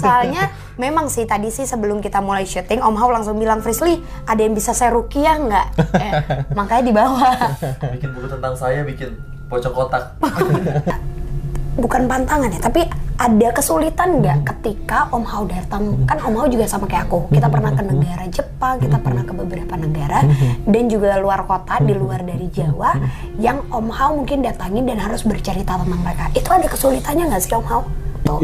Soalnya memang sih tadi sih sebelum kita mulai syuting, Om Hao langsung bilang, Frisly, ada yang bisa saya ruqyah nggak? Makanya dibawa. Bikin buku tentang saya, bikin pocong kotak. Bukan pantangan ya, tapi ada kesulitan nggak ketika Om Hao datang? Kan Om Hao juga sama kayak aku, kita pernah ke negara Jepang, kita pernah ke beberapa negara, dan juga luar kota, di luar dari Jawa, yang Om Hao mungkin datangin dan harus bercerita tentang mereka. Itu ada kesulitannya nggak sih Om Hao?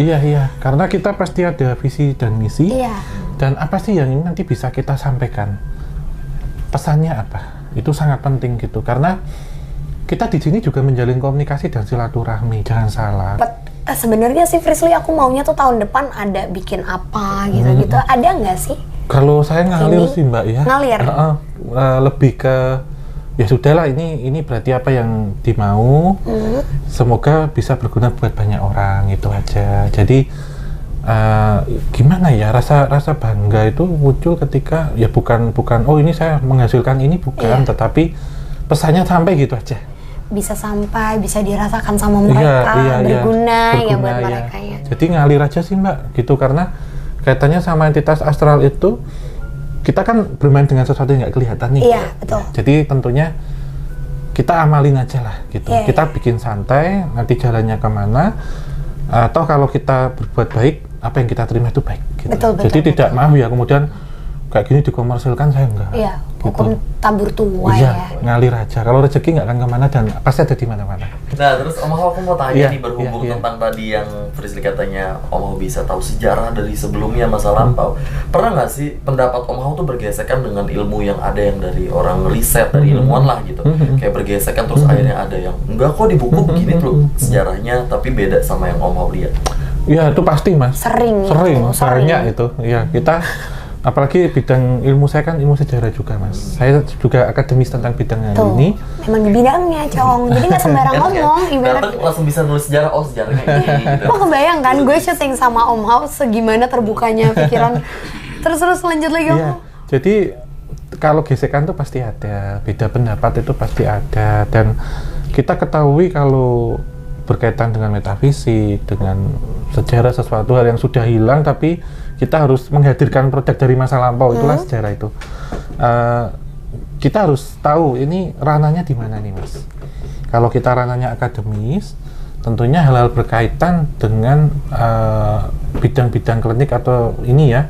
Iya, karena kita pasti ada visi dan misi, dan apa sih yang ini nanti bisa kita sampaikan? Pesannya apa? Itu sangat penting gitu, karena kita di sini juga menjalin komunikasi dan silaturahmi, jangan salah. Sebenarnya sih Frisly, aku maunya tuh tahun depan ada bikin apa gitu-gitu, ada nggak sih? Kalau saya ngalir sih Mbak ya. Ngalir? Lebih ke, ya sudahlah ini berarti apa yang dimau, semoga bisa berguna buat banyak orang, itu aja. Jadi gimana ya, rasa bangga itu muncul ketika, ya bukan oh ini saya menghasilkan ini, bukan, tetapi pesannya sampai gitu aja. Bisa sampai, bisa dirasakan sama mereka, berguna ya buat mereka ya. Jadi ngalir aja sih Mbak, gitu, karena kaitannya sama entitas astral itu, kita kan bermain dengan sesuatu yang nggak kelihatan nih. Iya, betul. Jadi tentunya kita amalin aja lah, gitu. Kita bikin santai, nanti jalannya kemana, atau kalau kita berbuat baik, apa yang kita terima itu baik. Gitu. Betul. Jadi tidak mau ya kemudian kayak gini dikomersilkan, saya enggak. Iya, hukum gitu. tabur tua ya. Ngalir aja. Kalau rezeki nggak akan kemana dan pasti ada di mana-mana. Nah, terus Om Hao, aku mau tanya nih, berhubung tentang tadi yang Frisly katanya Om Hao bisa tahu sejarah dari sebelumnya, masa lampau. Pernah nggak sih pendapat Om Hao tuh bergesekan dengan ilmu yang ada yang dari orang riset, dari ilmuwan lah gitu? Kayak bergesekan, terus akhirnya ada yang enggak kok di buku begini tuh sejarahnya, tapi beda sama yang Om Hao lihat. Iya, itu pasti Mas. Sering. Banyak itu. Iya, kita apalagi bidang ilmu saya kan ilmu sejarah juga Mas. Saya juga akademis tentang bidang ini. Memang di bidangnya, Cong. Jadi nggak sembarang ngomong. Datang langsung bisa nulis sejarah, oh sejarahnya ini. Gitu. Lo kebayang kan, gue syuting sama Om Hao segimana terbukanya pikiran. Terus lanjut lagi Om. Iya. Jadi kalau gesekan tuh pasti ada, beda pendapat itu pasti ada, dan kita ketahui kalau berkaitan dengan metafisik, dengan sejarah, sesuatu hal yang sudah hilang tapi kita harus menghadirkan produk dari masa lampau, itulah sejarah itu. Kita harus tahu ini ranahnya di mana nih Mas. Kalau kita ranahnya akademis, tentunya hal-hal berkaitan dengan bidang-bidang klinik atau ini ya,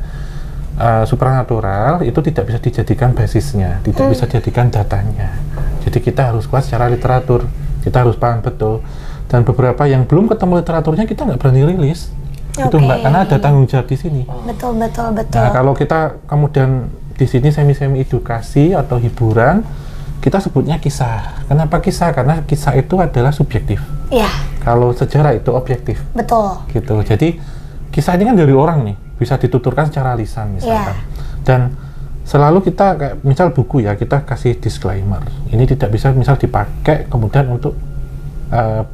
supranatural itu tidak bisa dijadikan basisnya, tidak bisa dijadikan datanya. Jadi kita harus kuat secara literatur, kita harus paham betul. Dan beberapa yang belum ketemu literaturnya kita nggak berani rilis. Itu Mbak, karena ada tanggung jawab di sini. Betul. Nah, kalau kita kemudian di sini semi edukasi atau hiburan, kita sebutnya kisah. Kenapa kisah? Karena kisah itu adalah subjektif. Iya. Kalau sejarah itu objektif. Betul. Gitu. Jadi kisah ini kan dari orang nih, bisa dituturkan secara lisan misalkan. Dan selalu kita kayak misal buku ya, kita kasih disclaimer. Ini tidak bisa misal dipakai kemudian untuk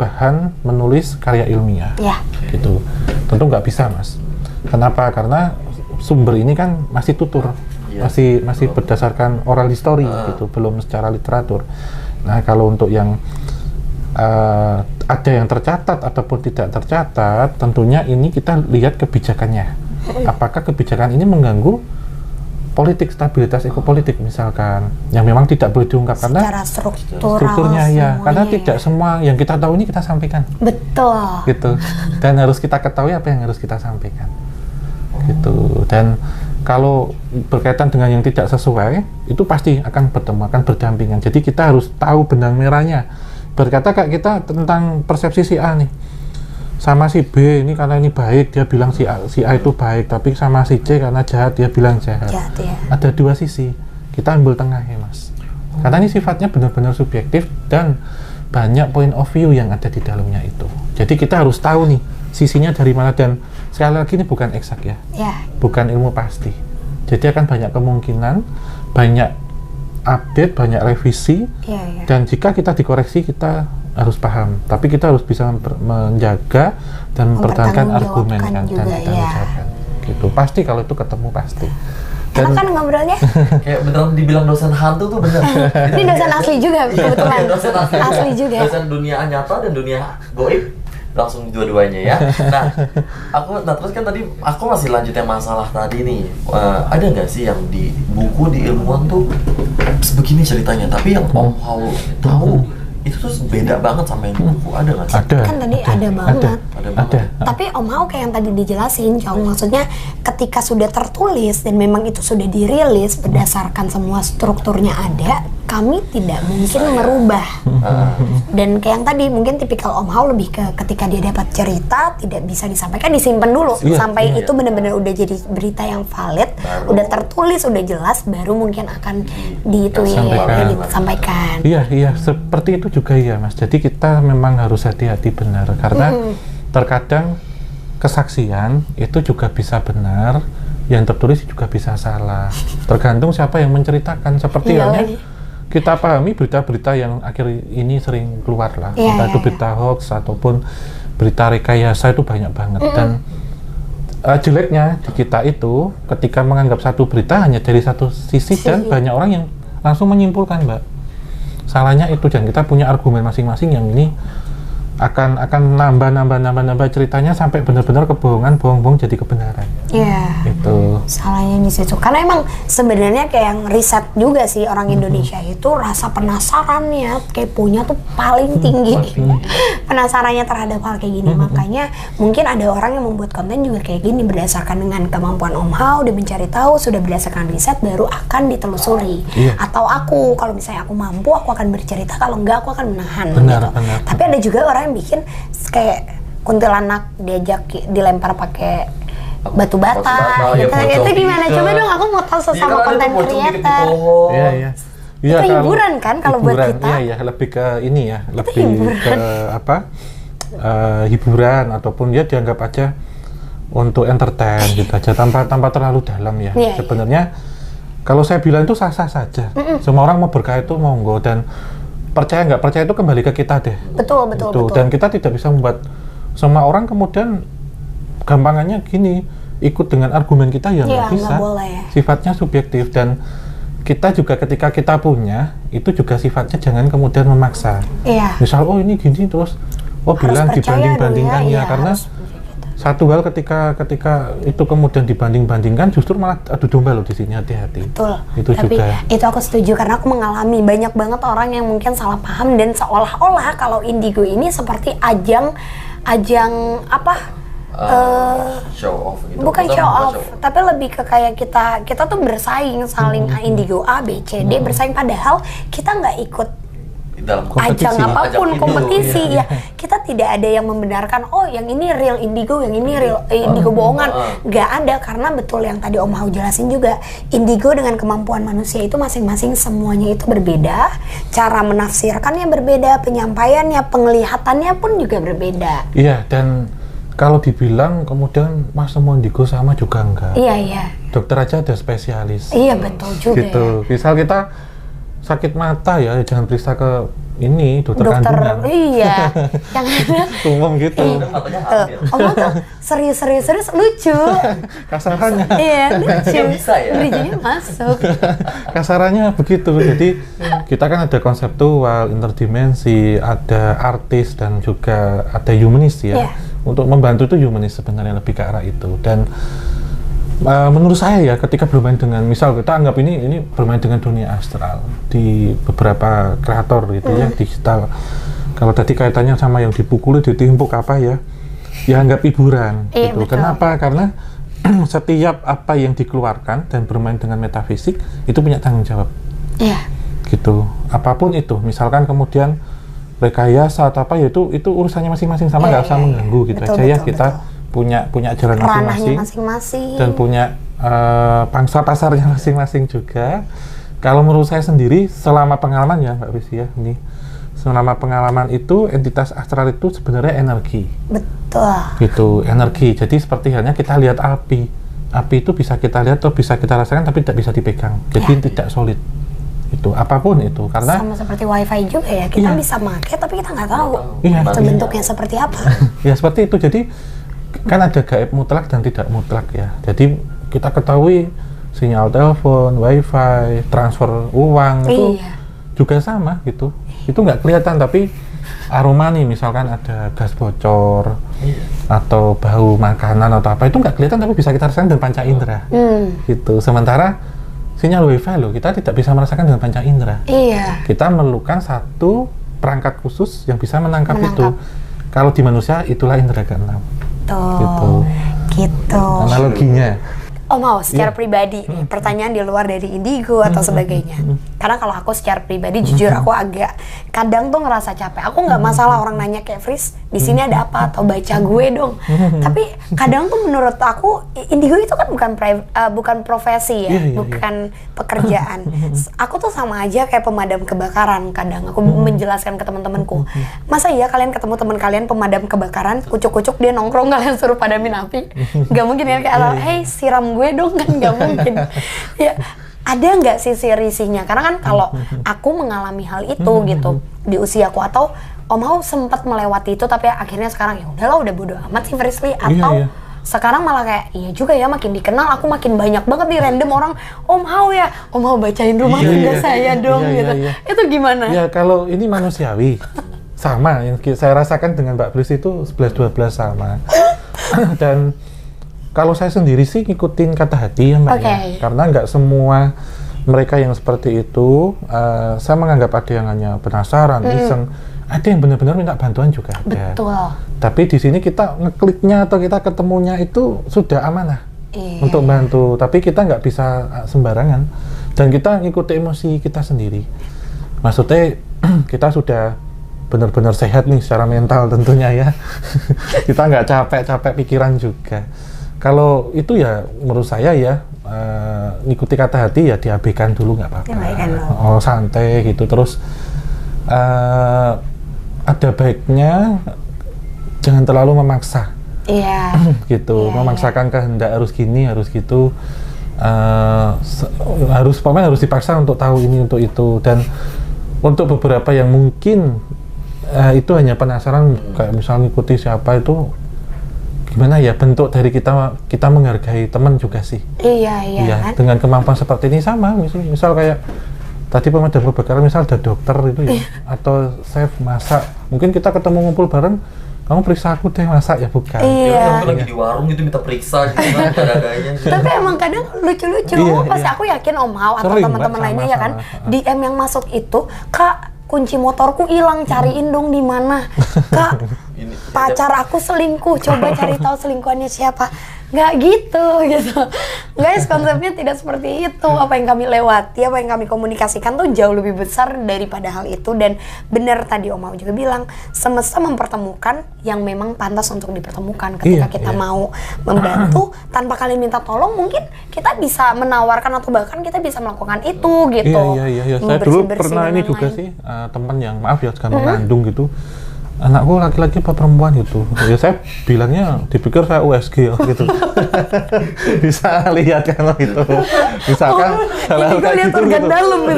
bahan menulis karya ilmiah, gitu. Tentu nggak bisa Mas. Kenapa? Karena sumber ini kan masih tutur, masih berdasarkan oral history, gitu, belum secara literatur. Nah, kalau untuk yang ada yang tercatat ataupun tidak tercatat, tentunya ini kita lihat kebijakannya. Apakah kebijakan ini mengganggu politik, stabilitas ekopolitik misalkan, yang memang tidak boleh diungkap karena strukturnya ya, karena tidak semua yang kita tahu ini kita sampaikan. Betul. Gitu. Dan harus kita ketahui apa yang harus kita sampaikan. Gitu. Dan kalau berkaitan dengan yang tidak sesuai, itu pasti akan bertemu, akan berdampingan. Jadi kita harus tahu benang merahnya. Berkata kayak kita tentang persepsi si A nih, sama si B ini karena ini baik dia bilang si A itu baik, tapi sama si C karena jahat dia bilang jahat. Ada dua sisi, kita ambil tengahnya Mas, karena ini sifatnya benar-benar subjektif dan banyak point of view yang ada di dalamnya itu. Jadi kita harus tahu nih sisinya dari mana, dan sekali lagi ini bukan eksak ya, bukan ilmu pasti. Jadi akan banyak kemungkinan, banyak update, banyak revisi, dan jika kita dikoreksi kita harus paham, tapi kita harus bisa menjaga dan mempertahankan argumen kan, dan jawab. Gitu. Pasti kalau itu ketemu pasti. Karena kan ngobrolnya kayak beneran dibilang dosen hantu tuh bener. Ini dosen asli juga kebetulan. Dosen asli juga. Dosen dunia nyata dan dunia goib. langsung dua-duanya ya. Nah, terus kan tadi aku masih lanjut yang masalah tadi nih. Ada nggak sih yang di buku di ilmuwan tuh begini ceritanya, tapi yang Om Hao tahu itu tuh beda banget sama yang di buku, ada nggak sih? Kan tadi ada banget. Ada. Tapi Om Hao kayak yang tadi dijelasin, Cong, maksudnya ketika sudah tertulis dan memang itu sudah dirilis berdasarkan semua strukturnya ada, kami tidak mungkin merubah. Dan kayak yang tadi mungkin tipikal Om Hao lebih ke ketika dia dapat cerita tidak bisa disampaikan, disimpan dulu sampai itu benar-benar udah jadi berita yang valid, udah tertulis, udah jelas, baru mungkin akan disampaikan. Iya, seperti itu juga ya, Mas. Jadi kita memang harus hati-hati benar karena terkadang kesaksian itu juga bisa benar, yang tertulis juga bisa salah. Tergantung siapa yang menceritakan. Seperti halnya kita pahami berita-berita yang akhir ini sering keluar lah, entah itu berita hoax ataupun berita rekayasa, itu banyak banget. Dan jeleknya di kita itu ketika menganggap satu berita hanya dari satu sisi dan banyak orang yang langsung menyimpulkan, Mbak. Salahnya itu, dan kita punya argumen masing-masing yang ini akan nambah ceritanya sampai benar-benar kebohongan bohong jadi kebenaran. Iya. Itu. Salahnya di situ. Karena emang sebenarnya kayak yang riset juga sih orang Indonesia itu rasa penasarannya, keponya tuh paling tinggi. Penasarannya terhadap hal kayak gini. Makanya mungkin ada orang yang membuat konten juga kayak gini berdasarkan dengan kemampuan Om Hao, dia mencari tahu, sudah berdasarkan riset baru akan ditelusuri. Atau aku, kalau misalnya aku mampu, aku akan bercerita, kalau enggak aku akan menahan. Benar. Tapi ada juga orang yang bikin kayak kuntilanak diajak dilempar pakai batu bata gitu. Itu gimana? Coba dong, aku mau tahu sesama konten creator. Iya. Itu hiburan kan kalau buat kita? Iya, lebih ke ini ya, lebih ke apa? Hiburan ataupun ya dianggap aja untuk entertain gitu aja, tanpa terlalu dalam ya. Sebenarnya kalau saya bilang itu sah-sah saja. Semua orang mau berkah itu monggo, dan percaya nggak percaya itu kembali ke kita deh. Betul. Dan kita tidak bisa membuat semua orang kemudian gampangannya gini ikut dengan argumen kita, ya nggak bisa. Sifatnya subjektif, dan kita juga ketika kita punya itu juga sifatnya jangan kemudian memaksa. Misal ini gini terus bilang dibanding-bandingkan ya, karena satu hal ketika itu kemudian dibanding-bandingkan justru malah adu domba loh di sini, hati-hati. Betul. Itu tapi juga. Itu aku setuju karena aku mengalami banyak banget orang yang mungkin salah paham dan seolah-olah kalau Indigo ini seperti ajang apa? Show off gitu. Bukan show off, tapi lebih ke kayak kita tuh bersaing saling Indigo A, B, C, D bersaing, padahal kita nggak ikut dalam ajang apapun, kompetisi ya. Kita tidak ada yang membenarkan yang ini real Indigo, yang ini real Indigo bohongan. Nggak ada, karena betul yang tadi Om Hao jelasin juga, Indigo dengan kemampuan manusia itu masing-masing semuanya itu berbeda, cara menafsirkannya berbeda, penyampaiannya, penglihatannya pun juga berbeda. Iya, dan kalau dibilang kemudian Mas semua Indigo sama juga enggak. Iya. Dokter aja ada spesialis. Iya, betul juga. Gitu. Misal kita sakit mata ya jangan periksa ke ini dokter kandungan. Iya. Yang umum gitu. Omong tuh serius lucu. Kasarannya. Iya, lucu. Bisa ya. Bridging-nya masuk. Kasarannya begitu. Jadi kita kan ada konseptual, interdimensi, ada artis, dan juga ada humanis ya. Untuk membantu itu humanis sebenarnya, lebih ke arah itu. Dan menurut saya ya, ketika bermain dengan, misal kita anggap ini bermain dengan dunia astral di beberapa kreator gitu ya, digital. Kalau tadi kaitannya sama yang dipukuli, ditimpuk apa ya anggap hiburan gitu. Betul. Kenapa? Karena setiap apa yang dikeluarkan dan bermain dengan metafisik itu punya tanggung jawab. Iya. Gitu. Apapun itu, misalkan kemudian rekayasa atau apa ya, itu urusannya masing-masing, sama nggak usah mengganggu gitu aja ya. Kita punya ajaran masing-masing dan punya pangsa pasarnya masing-masing juga. Kalau menurut saya sendiri, selama pengalaman ya Mbak Rizky ya, ini selama pengalaman itu entitas astral itu sebenarnya energi. Betul. Gitu, energi. Jadi seperti halnya kita lihat api itu bisa kita lihat atau bisa kita rasakan, tapi tidak bisa dipegang. Jadi tidak solid. Itu apapun itu, karena sama seperti wifi juga ya, kita bisa pakai tapi kita nggak tahu bentuknya seperti apa. Ya seperti itu. Jadi kan ada gaib mutlak dan tidak mutlak ya. Jadi kita ketahui sinyal telepon, wifi, transfer uang itu juga sama gitu. Itu nggak kelihatan, tapi aroma nih, misalkan ada gas bocor atau bau makanan atau apa, itu nggak kelihatan tapi bisa kita rasakan dengan panca indera. Gitu. Sementara sinyal wifi loh, kita tidak bisa merasakan dengan panca indera. Iya. Kita memerlukan satu perangkat khusus yang bisa menangkap itu. Kalau di manusia itulah indera keenam. Tuh. Gitu. Analoginya. Om Hao, secara pribadi, pertanyaan di luar dari indigo atau sebagainya. Karena kalau aku secara pribadi, jujur aku agak kadang tuh ngerasa capek. Aku nggak masalah orang nanya kayak Fris, di sini ada apa atau baca gue dong. Tapi kadang tuh menurut aku indigo itu kan bukan profesi ya, bukan pekerjaan. Aku tuh sama aja kayak pemadam kebakaran. Kadang aku menjelaskan ke teman-temanku, masa iya kalian ketemu teman kalian pemadam kebakaran, kucuk-kucuk dia nongkrong kalian suruh padamin api? Gak mungkin ya kayak, hey siram gue dong, kan nggak mungkin. Ya ada nggak sisi risihnya? Karena kan kalau aku mengalami hal itu gitu di usiaku, atau Om Hao sempat melewati itu tapi akhirnya sekarang ya udahlah, udah bodo amat sih Frisly, atau sekarang malah kayak iya juga ya, makin dikenal aku makin banyak banget nih random orang Om Hao ya, Om Hao bacain rumah tangga saya dong gitu. Itu gimana? Ya kalau ini manusiawi sama yang saya rasakan dengan Mbak Fris itu 11-12 sama. Dan kalau saya sendiri sih ngikutin kata hati ya Mbak ya, karena nggak semua mereka yang seperti itu, saya menganggap ada yang hanya penasaran, iseng, ada yang benar-benar minta bantuan juga ada. Betul. Tapi di sini kita ngekliknya atau kita ketemunya itu sudah amanah untuk bantu, tapi kita nggak bisa sembarangan dan kita ngikuti emosi kita sendiri. Maksudnya kita sudah benar-benar sehat nih secara mental tentunya ya. Kita nggak capek-capek pikiran juga. Kalau itu ya menurut saya ya ngikuti kata hati ya diabaikan dulu, nggak apa-apa. Oh santai gitu. Terus ada baiknya jangan terlalu memaksa. Iya. Gitu, memaksakan kehendak harus gini, harus gitu. Pokoknya harus dipaksa untuk tahu ini, untuk itu. Dan untuk beberapa yang mungkin itu hanya penasaran, kayak misalnya ngikuti siapa itu, gimana ya, bentuk dari kita menghargai teman juga sih. Iya kan? Dengan kemampuan seperti ini sama, misal kayak tadi pemadam kebakaran, misal ada dokter itu ya, atau chef masak, mungkin kita ketemu ngumpul bareng, kamu periksa aku deh masak ya, bukan? Iya. Lagi di warung gitu minta periksa gitu kan ada-adanya. Tapi emang kadang lucu-lucu. Pasti aku yakin Om Hao atau teman-teman lainnya ya kan, DM yang masuk itu, Kak, kunci motorku hilang, cariin dong di mana. Kak, pacar aku selingkuh, coba cari tahu selingkuhannya siapa. Nggak gitu. Guys, konsepnya tidak seperti itu. Apa yang kami lewati, apa yang kami komunikasikan tuh jauh lebih besar daripada hal itu. Dan benar tadi Om Hao juga bilang, semesta mempertemukan yang memang pantas untuk dipertemukan. Ketika kita mau membantu tanpa kalian minta tolong, mungkin kita bisa menawarkan atau bahkan kita bisa melakukan itu gitu. Iya. Saya dulu pernah ini juga sih, teman yang maaf ya, sekarang mengandung gitu. Anakku laki-laki apa perempuan gitu. Ya saya bilangnya dipikir saya USG gitu. Bisa lihat kalau itu. Misalkan hal-hal kayak gitu.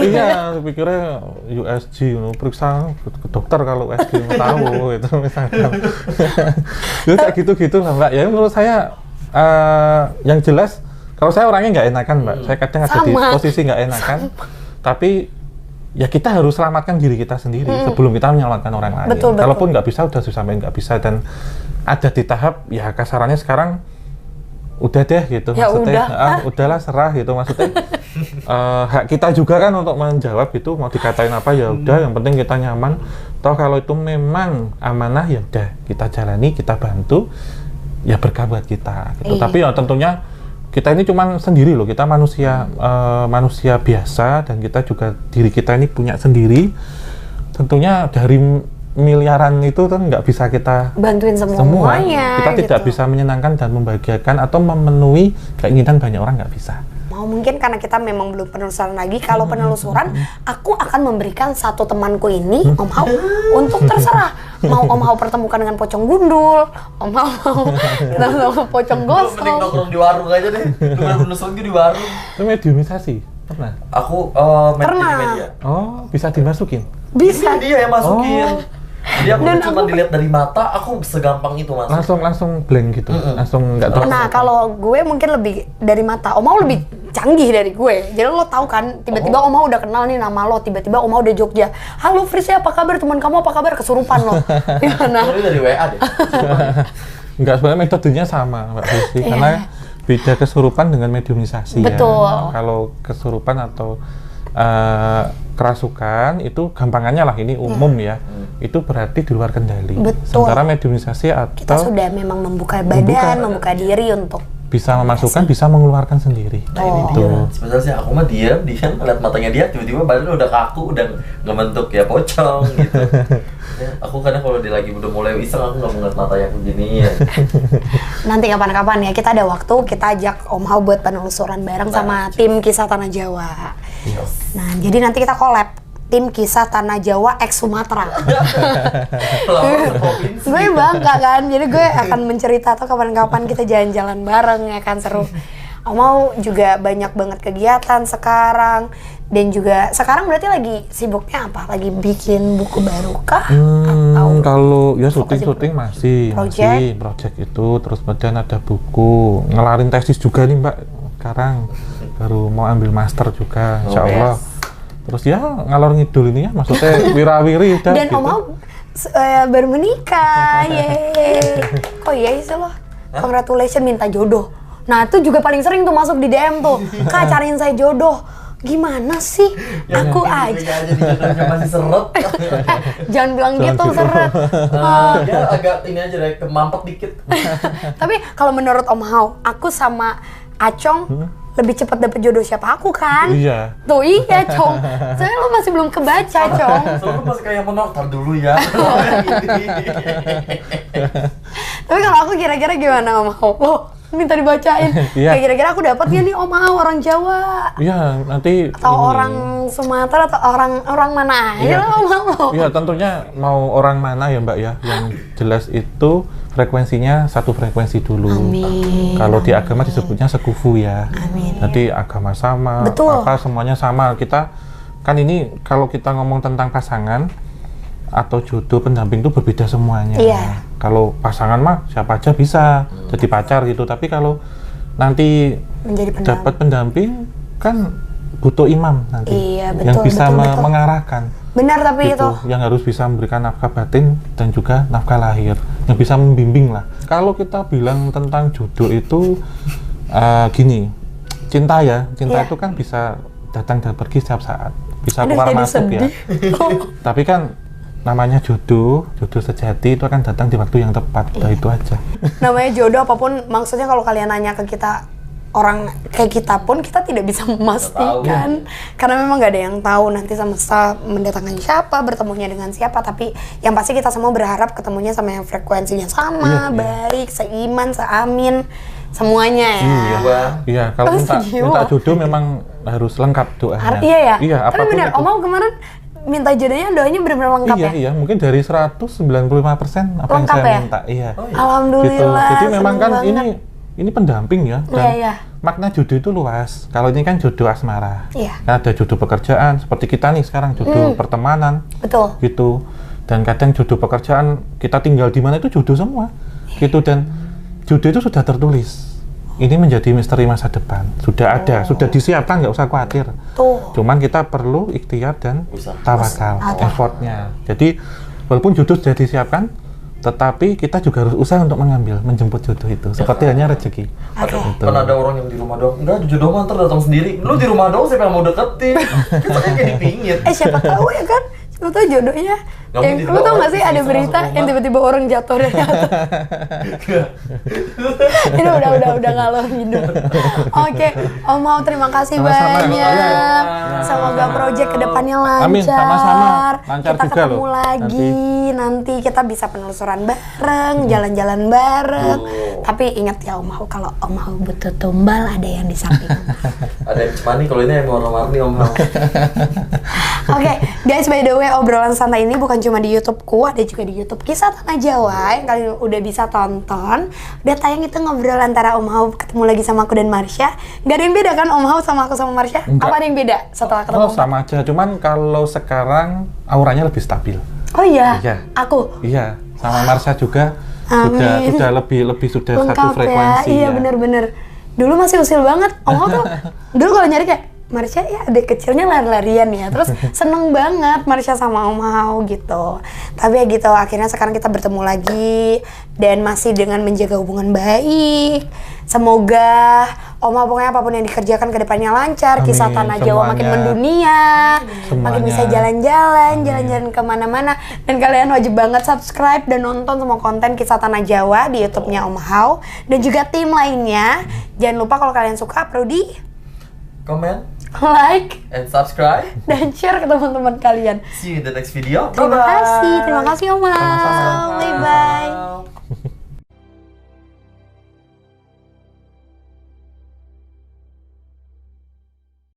Iya, pikirnya USG, periksa ke dokter kalau USG tahu itu misalkan. Itu kayak gitu-gitu lah Mbak. Ya menurut saya yang jelas, kalau saya orangnya nggak enakan Mbak. Saya kadang ada di posisi nggak enakan. Tapi ya kita harus selamatkan diri kita sendiri sebelum kita menyelamatkan orang lain. Betul. Kalaupun nggak bisa, udah sampai nggak bisa, dan ada di tahap ya kasarannya sekarang udah deh gitu, ya maksudnya udahlah serah gitu, maksudnya hak kita juga kan untuk menjawab gitu, mau dikatain apa ya udah, yang penting kita nyaman. Toh kalau itu memang amanah ya udah kita jalani, kita bantu, ya berkah buat kita gitu. Tapi ya tentunya kita ini cuma sendiri loh, kita manusia manusia biasa, dan kita juga diri kita ini punya sendiri. Tentunya dari miliaran itu kan nggak bisa kita bantuin semuanya. Kita tidak bisa menyenangkan dan membahagiakan atau memenuhi keinginan banyak orang, nggak bisa. Mungkin karena kita memang belum penelusuran lagi. Kalau penelusuran, aku akan memberikan satu temanku ini, Om Hao, untuk terserah. Mau Om Hao pertemukan dengan pocong gundul, Om Hao sama pocong gosong. Mending nongkrong di warung aja deh. Lu penelusuran di warung. Itu mediumisasi? Pernah? Aku media. Oh, bisa dimasukin? Bisa. Dia yang masukin. Dia cuma dilihat dari mata, aku segampang itu masuk. Langsung blank gitu, langsung nggak tahu. Nah kalau gue mungkin lebih dari mata, Om Hao lebih canggih dari gue. Jadi lo tahu kan, tiba-tiba Om Hao udah kenal nih nama lo, tiba-tiba Om Hao udah Jogja. Halo Fris, apa kabar? Teman kamu apa kabar? Kesurupan lo. Gimana? Ini dari WA deh. Enggak, sebenarnya metodenya sama Mbak Frisy, karena beda kesurupan dengan mediumisasi. Betul. Ya. Kalau kesurupan atau kerasukan itu gampangannya lah, ini umum ya. Itu berarti di luar kendali. Betul. Sementara mediumisasi atau Kita sudah memang membuka badan, membuka diri untuk bisa memasukkan, bisa mengeluarkan sendiri. Nah ini dia. Sebenarnya sih aku mah diam, dia ngeliat matanya dia, tiba-tiba badan udah kaku, udah nggak bentuk ya pocong gitu. Ya, aku kadang kalau dia lagi udah mulai iseng, aku nggak ngeliat matanya aku gini ya. nanti kapan-kapan ya kita ada waktu, kita ajak Om Hao buat penelusuran bareng sama tim Kisah Tanah Jawa. Nah, jadi nanti kita collab tim Kisah Tanah Jawa X Sumatera. Gue bangga kan, jadi gue akan mencerita atau kapan-kapan kita jalan-jalan bareng ya kan, seru. Om Hao juga banyak banget kegiatan sekarang, dan juga sekarang berarti lagi sibuknya apa? Lagi bikin buku baru kah? Atau kalau ya syuting masih project itu, terus kemudian ada buku, ngelarin tesis juga nih Mbak sekarang, baru mau ambil master juga insya Allah. Terus ya ngalor ngidul ini ya, maksudnya wirawiri udah dan gitu. Om Hao baru menikah, yeay. Kok iya sih lo? Congratulations, minta jodoh. Nah itu juga paling sering tuh masuk di DM tuh, Kak cariin saya jodoh. Gimana sih? Ya, aku aja. Jadi jodohnya masih seret. Jangan bilang gitu, seret. Ya agak ini aja deh, kemampet dikit. Tapi kalau menurut Om Hao, aku sama Acong lebih cepat dapet jodoh siapa? Aku kan? Iya. Tuh iya, Cong. Soalnya lo masih belum kebaca, Cong. Soalnya masih kayak menolak, tar dulu ya. Tapi kalau aku kira-kira gimana Om Hao? Lo minta dibacain. Kayak kira-kira aku dapat ya nih Om Hao, orang Jawa. Iya, nanti atau ini, orang Sumatera atau orang mana aja lah Om Hao. Iya, tentunya mau orang mana ya Mbak ya. Yang jelas itu frekuensinya satu frekuensi dulu. Amin. Kalau di agama disebutnya sekufu ya. Amin. Jadi agama sama, betul, apa semuanya sama. Kita kan ini kalau kita ngomong tentang pasangan atau jodoh pendamping itu berbeda semuanya. Iya. Kalau pasangan mah siapa aja bisa jadi pacar gitu, tapi kalau nanti dapat pendamping kan butuh imam nanti. Iya, betul, yang bisa betul. mengarahkan. Benar, tapi gitu, itu yang harus bisa memberikan nafkah batin dan juga nafkah lahir, yang bisa membimbing lah. Kalau kita bilang tentang jodoh itu gini, cinta itu kan bisa datang dan pergi setiap saat, bisa keluar masuk ya. Tapi kan namanya jodoh sejati itu akan datang di waktu yang tepat. Udah itu aja. Namanya jodoh apapun, maksudnya kalau kalian nanya ke kita, orang kayak kita pun kita tidak bisa memastikan, karena memang nggak ada yang tahu nanti semesta mendatangkan siapa, bertemunya dengan siapa. Tapi yang pasti kita semua berharap ketemunya sama yang frekuensinya sama, baik, seiman, seamin, semuanya ya. Iya, kalau minta jodoh memang harus lengkap doanya. Iya ya. Iya, tapi benar, Om Hao kemarin minta jodohnya, doanya benar-benar lengkap ya? Iya, mungkin dari 195% apa lengkap yang saya ya? minta. Iya. Alhamdulillah. Gitu. Jadi memang kan ini pendamping ya, dan makna jodoh itu luas. Kalau ini kan jodoh asmara, kan ada jodoh pekerjaan, seperti kita nih sekarang jodoh pertemanan, betul. Gitu. Dan kadang jodoh pekerjaan kita tinggal di mana itu jodoh semua, gitu. Dan jodoh itu sudah tertulis. Ini menjadi misteri masa depan, sudah ada, sudah disiapkan, nggak usah khawatir. Cuman kita perlu ikhtiar dan tawakal, effortnya. Jadi walaupun jodoh sudah disiapkan, tetapi kita juga harus usaha untuk menjemput jodoh itu. Seperti hanya rezeki. Kan ada orang yang di rumah doang, enggak, jodoh mah ntar datang sendiri. Lu di rumah doang siapa yang mau deketin? Kita kayak dipingit. Siapa tahu ya kan? Siapa tahu jodohnya. Lu tau gak sih ada berita yang tiba-tiba orang jatuh dari atas? Ini udah ngalor hidup. Oke, Om Hao terima kasih banyak. Semoga proyek kedepannya lancar. Amin, sama-sama. Lancar kita juga ketemu lagi. Nanti kita bisa penelusuran bareng, jalan-jalan bareng. Tapi ingat ya Om Hao, kalau Om Hao butuh tumbal, ada yang di samping. Ada yang cemani, kalau ini yang warna-warni Om Hao. Oke, guys, by the way, obrolan santai ini bukan cuma di YouTube-ku, ada juga di YouTube Kisah Tanah Jawa yang kalian udah bisa tonton. Udah tayang itu ngobrol antara Om Hao ketemu lagi sama aku dan Marsha. Gak ada yang beda kan Om Hao sama aku sama Marsha? Enggak. Apa ada yang beda setelah ketemu? Sama aja, cuman kalau sekarang auranya lebih stabil. Oh iya? Aku? Iya, sama Marsha juga. Amin. Sudah lebih sudah lengkap satu frekuensi. Ya. Iya, bener-bener. dulu masih usil banget. Om Hao tuh dulu kalau nyari kayak Marsha ya adik kecilnya lari-larian ya, terus seneng banget Marsha sama Om Hao gitu. Tapi ya gitu, akhirnya sekarang kita bertemu lagi dan masih dengan menjaga hubungan baik. Semoga Om Hao pokoknya apapun yang dikerjakan ke depannya lancar. Amin. Kisah Tanah Jawa makin mendunia, makin bisa jalan-jalan kemana-mana. Dan kalian wajib banget subscribe dan nonton semua konten Kisah Tanah Jawa di YouTube-nya Om Hao dan juga tim lainnya. Jangan lupa kalau kalian suka perlu di comment, like, and subscribe, dan share ke teman-teman kalian. See you in the next video. Terima kasih Om Hao. Bye bye.